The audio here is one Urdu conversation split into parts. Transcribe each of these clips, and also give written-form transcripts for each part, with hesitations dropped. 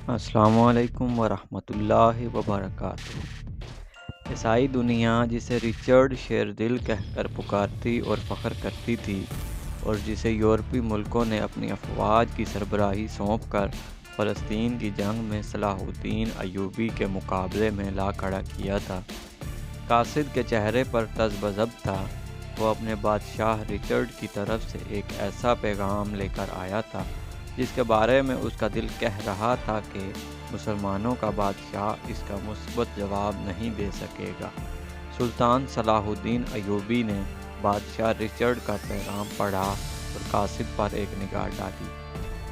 السلام علیکم ورحمۃ اللہ وبرکاتہ۔ عیسائی دنیا جسے رچرڈ شیردل کہہ کر پکارتی اور فخر کرتی تھی، اور جسے یورپی ملکوں نے اپنی افواج کی سربراہی سونپ کر فلسطین کی جنگ میں صلاح الدین ایوبی کے مقابلے میں لا کھڑا کیا تھا، قاصد کے چہرے پر طز بضب تھا۔ وہ اپنے بادشاہ رچرڈ کی طرف سے ایک ایسا پیغام لے کر آیا تھا جس کے بارے میں اس کا دل کہہ رہا تھا کہ مسلمانوں کا بادشاہ اس کا مثبت جواب نہیں دے سکے گا۔ سلطان صلاح الدین ایوبی نے بادشاہ رچرڈ کا پیغام پڑھا اور قاصد پر ایک نگاہ ڈالی،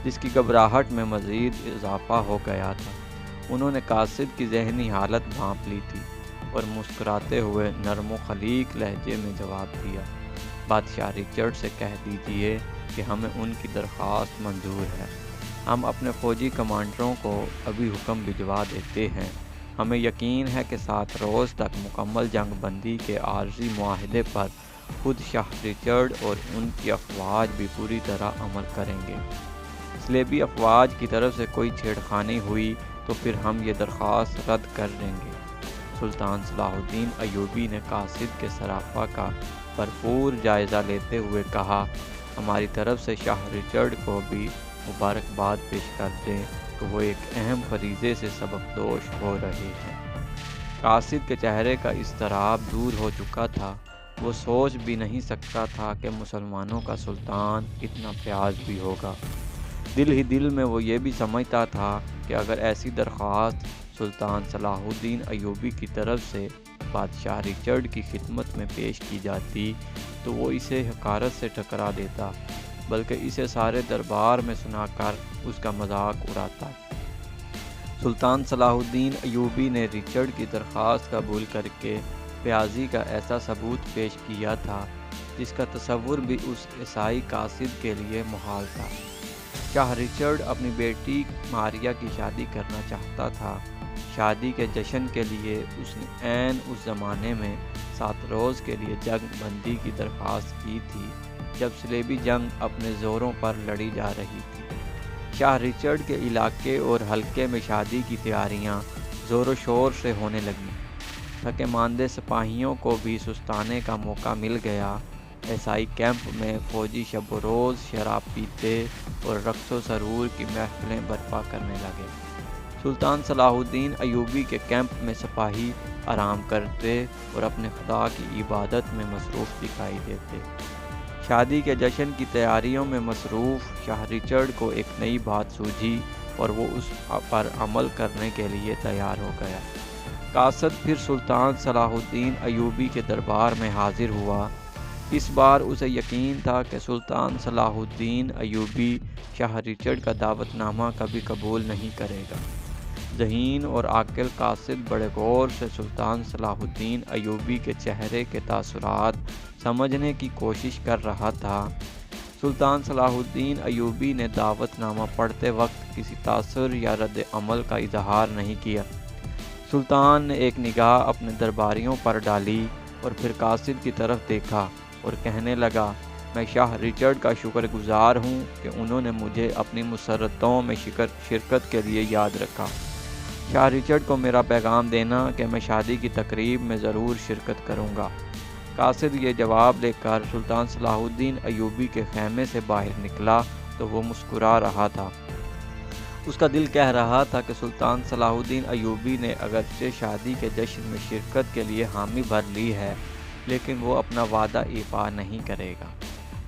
جس کی گھبراہٹ میں مزید اضافہ ہو گیا تھا۔ انہوں نے قاصد کی ذہنی حالت بھانپ لی تھی اور مسکراتے ہوئے نرم و خلیق لہجے میں جواب دیا، بادشاہ رچرڈ سے کہہ دیجیے کہ ہمیں ان کی درخواست منظور ہے۔ ہم اپنے فوجی کمانڈروں کو ابھی حکم بھجوا دیتے ہیں۔ ہمیں یقین ہے کہ 7 روز تک مکمل جنگ بندی کے عارضی معاہدے پر خود شاہ رچرڈ اور ان کی افواج بھی پوری طرح عمل کریں گے۔ صلیبی افواج کی طرف سے کوئی چھیڑخانی ہوئی تو پھر ہم یہ درخواست رد کر دیں گے۔ سلطان صلاح الدین ایوبی نے قاصد کے سراپا کا بھرپور جائزہ لیتے ہوئے کہا، ہماری طرف سے شاہ رچرڈ کو بھی مبارکباد پیش کر دیں کہ وہ ایک اہم فریضے سے سبکدوش ہو رہے ہیں۔ قاصد کے چہرے کا اضطراب دور ہو چکا تھا۔ وہ سوچ بھی نہیں سکتا تھا کہ مسلمانوں کا سلطان اتنا فیاض بھی ہوگا۔ دل ہی دل میں وہ یہ بھی سمجھتا تھا کہ اگر ایسی درخواست سلطان صلاح الدین ایوبی کی طرف سے بادشاہ رچرڈ کی خدمت میں پیش کی جاتی تو وہ اسے حقارت سے ٹکرا دیتا، بلکہ اسے سارے دربار میں سنا کر اس کا مذاق اڑاتا۔ سلطان صلاح الدین ایوبی نے رچرڈ کی درخواست قبول کر کے فیاضی کا ایسا ثبوت پیش کیا تھا جس کا تصور بھی اس عیسائی قاصد کے لیے محال تھا۔ شاہ رچرڈ اپنی بیٹی ماریا کی شادی کرنا چاہتا تھا۔ شادی کے جشن کے لیے اس نے عین اس زمانے میں 7 روز کے لیے جنگ بندی کی درخواست کی تھی جب صلیبی جنگ اپنے زوروں پر لڑی جا رہی تھی۔ شاہ رچرڈ کے علاقے اور حلقے میں شادی کی تیاریاں زور و شور سے ہونے لگیں۔ تھکے ماندے سپاہیوں کو بھی سستانے کا موقع مل گیا۔ عیسائی کیمپ میں فوجی شب و روز شراب پیتے اور رقص و سرور کی محفلیں برپا کرنے لگے۔ سلطان صلاح الدین ایوبی کے کیمپ میں سپاہی آرام کرتے اور اپنے خدا کی عبادت میں مصروف دکھائی دیتے۔ شادی کے جشن کی تیاریوں میں مصروف شاہ رچرڈ کو ایک نئی بات سوجھی اور وہ اس پر عمل کرنے کے لیے تیار ہو گیا۔ قاصد پھر سلطان صلاح الدین ایوبی کے دربار میں حاضر ہوا۔ اس بار اسے یقین تھا کہ سلطان صلاح الدین ایوبی شاہ رچرڈ کا دعوت نامہ کبھی قبول نہیں کرے گا۔ ذہین اور عاقل قاصد بڑے غور سے سلطان صلاح الدین ایوبی کے چہرے کے تاثرات سمجھنے کی کوشش کر رہا تھا۔ سلطان صلاح الدین ایوبی نے دعوت نامہ پڑھتے وقت کسی تاثر یا رد عمل کا اظہار نہیں کیا۔ سلطان نے ایک نگاہ اپنے درباریوں پر ڈالی اور پھر قاصد کی طرف دیکھا اور کہنے لگا، میں شاہ رچرڈ کا شکر گزار ہوں کہ انہوں نے مجھے اپنی مسرتوں میں شرکت کے لیے یاد رکھا۔ شاہ رچرڈ کو میرا پیغام دینا کہ میں شادی کی تقریب میں ضرور شرکت کروں گا۔ قاصد یہ جواب لے کر سلطان صلاح الدین ایوبی کے خیمے سے باہر نکلا تو وہ مسکرا رہا تھا۔ اس کا دل کہہ رہا تھا کہ سلطان صلاح الدین ایوبی نے اگرچہ شادی کے جشن میں شرکت کے لیے حامی بھر لی ہے، لیکن وہ اپنا وعدہ ایفا نہیں کرے گا۔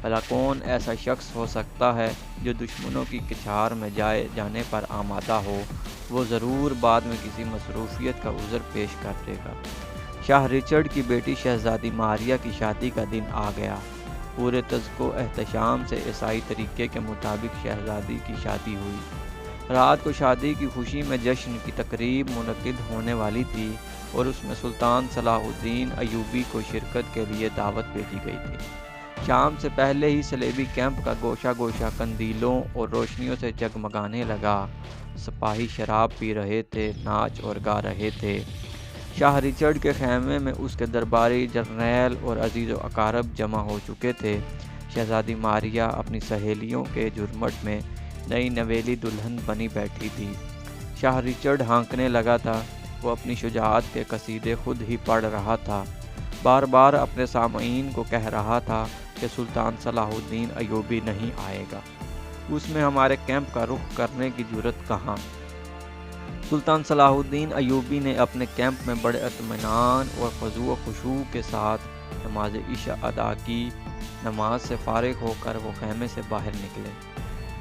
بھلا کون ایسا شخص ہو سکتا ہے جو دشمنوں کی کچھار میں جانے پر آمادہ ہو؟ وہ ضرور بعد میں کسی مصروفیت کا عذر پیش کر دے گا۔ شاہ رچرڈ کی بیٹی شہزادی ماریا کی شادی کا دن آ گیا۔ پورے تذک و احتشام سے عیسائی طریقے کے مطابق شہزادی کی شادی ہوئی۔ رات کو شادی کی خوشی میں جشن کی تقریب منعقد ہونے والی تھی اور اس میں سلطان صلاح الدین ایوبی کو شرکت کے لیے دعوت بھیجی گئی تھی۔ شام سے پہلے ہی صلیبی کیمپ کا گوشہ گوشہ قندیلوں اور روشنیوں سے جگمگانے لگا۔ سپاہی شراب پی رہے تھے، ناچ اور گا رہے تھے۔ شاہ رچرڈ کے خیمے میں اس کے درباری جرنیل اور عزیز و اقارب جمع ہو چکے تھے۔ شہزادی ماریا اپنی سہیلیوں کے جھرمٹ میں نئی نویلی دلہن بنی بیٹھی تھی۔ شاہ ریچرڈ ہانکنے لگا تھا۔ وہ اپنی شجاعت کے قصیدے خود ہی پڑھ رہا تھا، بار بار اپنے سامعین کو کہہ رہا تھا کہ سلطان صلاح الدین ایوبی نہیں آئے گا، اس میں ہمارے کیمپ کا رخ کرنے کی جرأت کہاں۔ سلطان صلاح الدین ایوبی نے اپنے کیمپ میں بڑے اطمینان اور خضوع و خشوع کے ساتھ نماز عشاء ادا کی۔ نماز سے فارغ ہو کر وہ خیمے سے باہر نکلے،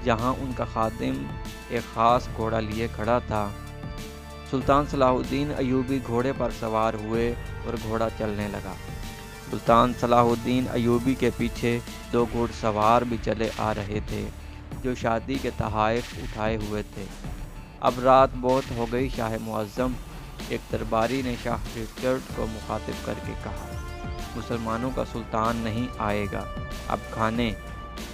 جہاں ان کا خادم ایک خاص گھوڑا لیے کھڑا تھا۔ سلطان صلاح الدین ایوبی گھوڑے پر سوار ہوئے اور گھوڑا چلنے لگا۔ سلطان صلاح الدین ایوبی کے پیچھے 2 گھوڑ سوار بھی چلے آ رہے تھے، جو شادی کے تحائف اٹھائے ہوئے تھے۔ اب رات بہت ہو گئی شاہ معظم، ایک درباری نے شاہ ریچرڈ کو مخاطب کر کے کہا، مسلمانوں کا سلطان نہیں آئے گا، اب کھانے۔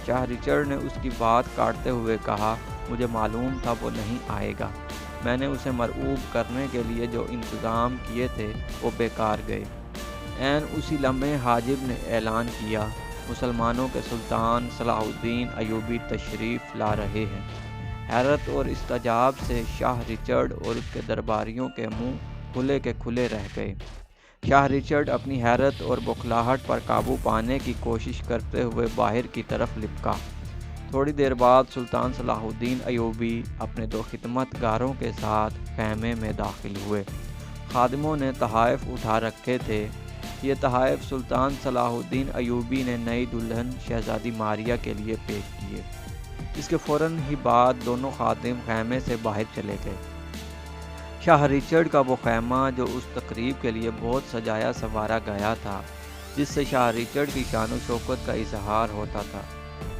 شاہ ریچرڈ نے اس کی بات کاٹتے ہوئے کہا، مجھے معلوم تھا وہ نہیں آئے گا، میں نے اسے مرعوب کرنے کے لیے جو انتظام کیے تھے وہ بیکار گئے۔ عین اسی لمحے حاجب نے اعلان کیا، مسلمانوں کے سلطان صلاح الدین ایوبی تشریف لا رہے ہیں۔ حیرت اور استعجاب سے شاہ ریچرڈ اور اس کے درباریوں کے منہ کھلے کے کھلے رہ گئے۔ شاہ ریچرڈ اپنی حیرت اور بوکھلاہٹ پر قابو پانے کی کوشش کرتے ہوئے باہر کی طرف لپکا۔ تھوڑی دیر بعد سلطان صلاح الدین ایوبی اپنے 2 خدمت گاروں کے ساتھ خیمے میں داخل ہوئے۔ خادموں نے تحائف اٹھا رکھے تھے۔ یہ تحائف سلطان صلاح الدین ایوبی نے نئی دلہن شہزادی ماریہ کے لیے پیش کیے۔ اس کے فوراً ہی بعد دونوں خادم خیمے سے باہر چلے گئے۔ شاہ ریچرڈ کا وہ خیمہ جو اس تقریب کے لیے بہت سجایا سنوارا گیا تھا، جس سے شاہ ریچرڈ کی شان و شوکت کا اظہار ہوتا تھا۔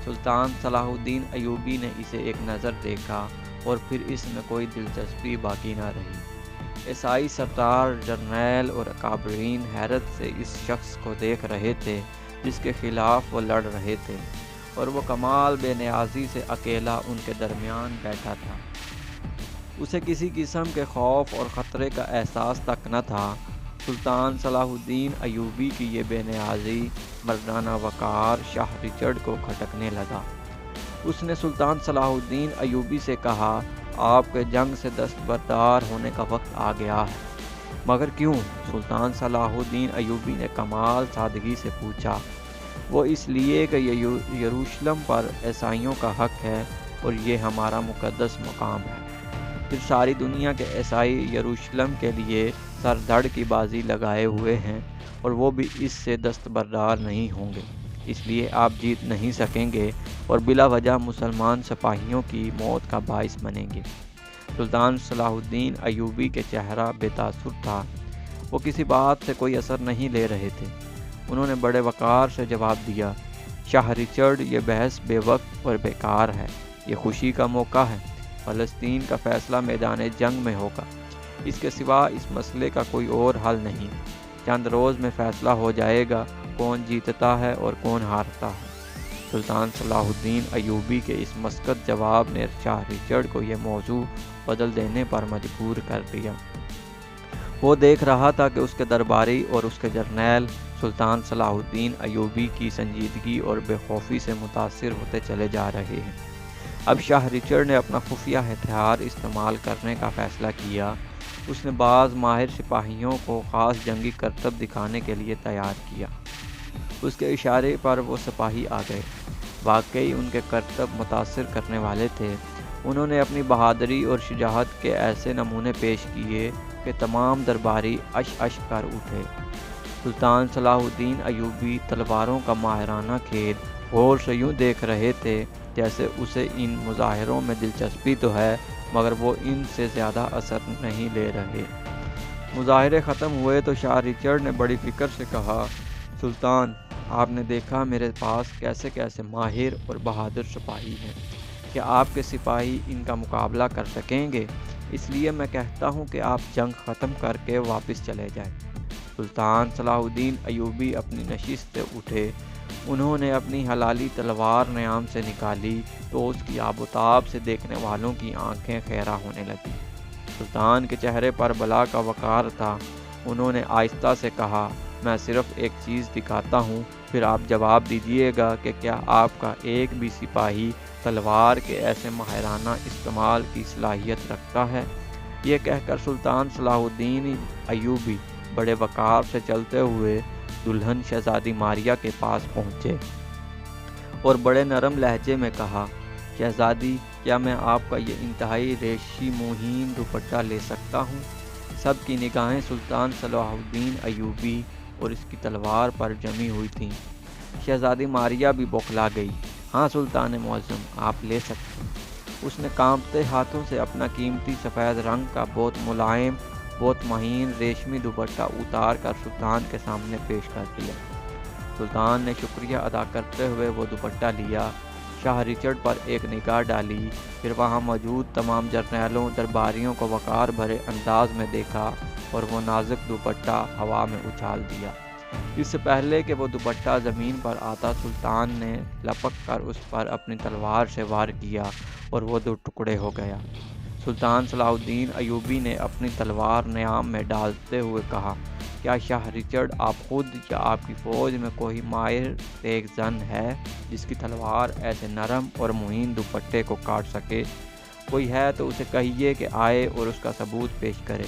سلطان صلاح الدین ایوبی نے اسے ایک نظر دیکھا اور پھر اس میں کوئی دلچسپی باقی نہ رہی۔ عیسائی سردار، جرنیل اور اکابرین حیرت سے اس شخص کو دیکھ رہے تھے جس کے خلاف وہ لڑ رہے تھے، اور وہ کمال بے نیازی سے اکیلا ان کے درمیان بیٹھا تھا۔ اسے کسی قسم کے خوف اور خطرے کا احساس تک نہ تھا۔ سلطان صلاح الدین ایوبی کی یہ بے نیازی، مردانہ وقار شاہ ریچرڈ کو کھٹکنے لگا۔ اس نے سلطان صلاح الدین ایوبی سے کہا، آپ کے جنگ سے دستبردار ہونے کا وقت آ گیا ہے۔ مگر کیوں؟ سلطان صلاح الدین ایوبی نے کمال سادگی سے پوچھا۔ وہ اس لیے کہ یہ یروشلم پر عیسائیوں کا حق ہے اور یہ ہمارا مقدس مقام ہے۔ پھر ساری دنیا کے عیسائی یروشلم کے لیے سر دھڑ کی بازی لگائے ہوئے ہیں، اور وہ بھی اس سے دستبردار نہیں ہوں گے، اس لیے آپ جیت نہیں سکیں گے اور بلا وجہ مسلمان سپاہیوں کی موت کا باعث بنیں گے۔ سلطان صلاح الدین ایوبی کے چہرہ بے تاثر تھا، وہ کسی بات سے کوئی اثر نہیں لے رہے تھے۔ انہوں نے بڑے وقار سے جواب دیا، شاہ ریچرڈ، یہ بحث بے وقت اور بیکار ہے، یہ خوشی کا موقع ہے۔ فلسطین کا فیصلہ میدان جنگ میں ہوگا، اس کے سوا اس مسئلے کا کوئی اور حل نہیں۔ چند روز میں فیصلہ ہو جائے گا کون جیتتا ہے اور کون ہارتا ہے۔ سلطان صلاح الدین ایوبی کے اس مسکت جواب نے شاہ ریچرڈ کو یہ موضوع بدل دینے پر مجبور کر دیا۔ وہ دیکھ رہا تھا کہ اس کے درباری اور اس کے جرنیل سلطان صلاح الدین ایوبی کی سنجیدگی اور بے خوفی سے متاثر ہوتے چلے جا رہے ہیں۔ اب شاہ ریچرڈ نے اپنا خفیہ ہتھیار استعمال کرنے کا فیصلہ کیا۔ اس نے بعض ماہر سپاہیوں کو خاص جنگی کرتب دکھانے کے لیے تیار کیا۔ اس کے اشارے پر وہ سپاہی آ گئے۔ واقعی ان کے کرتب متاثر کرنے والے تھے۔ انہوں نے اپنی بہادری اور شجاعت کے ایسے نمونے پیش کیے کہ تمام درباری اش اش کر اٹھے۔ سلطان صلاح الدین ایوبی تلواروں کا ماہرانہ کھیل غور سے یوں دیکھ رہے تھے جیسے اسے ان مظاہروں میں دلچسپی تو ہے مگر وہ ان سے زیادہ اثر نہیں لے رہے۔ مظاہرے ختم ہوئے تو شاہ ریچرڈ نے بڑی فکر سے کہا، سلطان، آپ نے دیکھا میرے پاس کیسے کیسے ماہر اور بہادر سپاہی ہیں، کیا آپ کے سپاہی ان کا مقابلہ کر سکیں گے؟ اس لیے میں کہتا ہوں کہ آپ جنگ ختم کر کے واپس چلے جائیں۔ سلطان صلاح الدین ایوبی اپنی نشست سے اٹھے۔ انہوں نے اپنی حلالی تلوار نیام سے نکالی تو اس کی آب و تاب سے دیکھنے والوں کی آنکھیں خیرہ ہونے لگیں۔ سلطان کے چہرے پر بلا کا وقار تھا۔ انہوں نے آہستہ سے کہا، میں صرف ایک چیز دکھاتا ہوں، پھر آپ جواب دیجیے گا کہ کیا آپ کا ایک بھی سپاہی تلوار کے ایسے ماہرانہ استعمال کی صلاحیت رکھتا ہے؟ یہ کہہ کر سلطان صلاح الدین ایوبی بڑے وقار سے چلتے ہوئے دلہن شہزادی ماریہ کے پاس پہنچے اور بڑے نرم لہجے میں کہا، شہزادی، کیا میں آپ کا یہ انتہائی ریشمی مہین دوپٹہ لے سکتا ہوں؟ سب کی نگاہیں سلطان صلاح الدین ایوبی اور اس کی تلوار پر جمی ہوئی تھیں۔ شہزادی ماریہ بھی بوکھلا گئی۔ ہاں سلطان معظم، آپ لے سکتے ہیں۔ اس نے کانپتے ہاتھوں سے اپنا قیمتی سفید رنگ کا بہت ملائم، بہت مہین ریشمی دوپٹہ اتار کر سلطان کے سامنے پیش کر دیا۔ سلطان نے شکریہ ادا کرتے ہوئے وہ دوپٹہ لیا، شاہ رچرڈ پر ایک نگاہ ڈالی، پھر وہاں موجود تمام جرنیلوں درباریوں کو وقار بھرے انداز میں دیکھا اور وہ نازک دوپٹہ ہوا میں اچھال دیا۔ اس سے پہلے کہ وہ دوپٹہ زمین پر آتا، سلطان نے لپک کر اس پر اپنی تلوار سے وار کیا اور وہ دو ٹکڑے ہو گیا۔ سلطان صلاح الدین ایوبی نے اپنی تلوار نیام میں ڈالتے ہوئے کہا، کیا شاہ رچرڈ آپ خود یا آپ کی فوج میں کوئی ماہر تیز زن ہے جس کی تلوار ایسے نرم اور مہین دوپٹے کو کاٹ سکے؟ کوئی ہے تو اسے کہیے کہ آئے اور اس کا ثبوت پیش کرے۔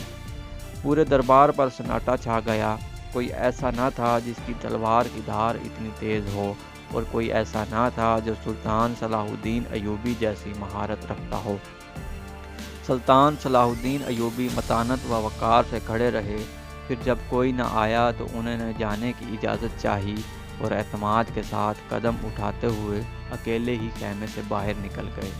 پورے دربار پر سناٹا چھا گیا۔ کوئی ایسا نہ تھا جس کی تلوار کی دھار اتنی تیز ہو، اور کوئی ایسا نہ تھا جو سلطان صلاح الدین ایوبی جیسی مہارت رکھتا ہو۔ سلطان صلاح الدین ایوبی متانت و وقار سے کھڑے رہے، پھر جب کوئی نہ آیا تو انہوں نے جانے کی اجازت چاہی اور اعتماد کے ساتھ قدم اٹھاتے ہوئے اکیلے ہی خیمے سے باہر نکل گئے۔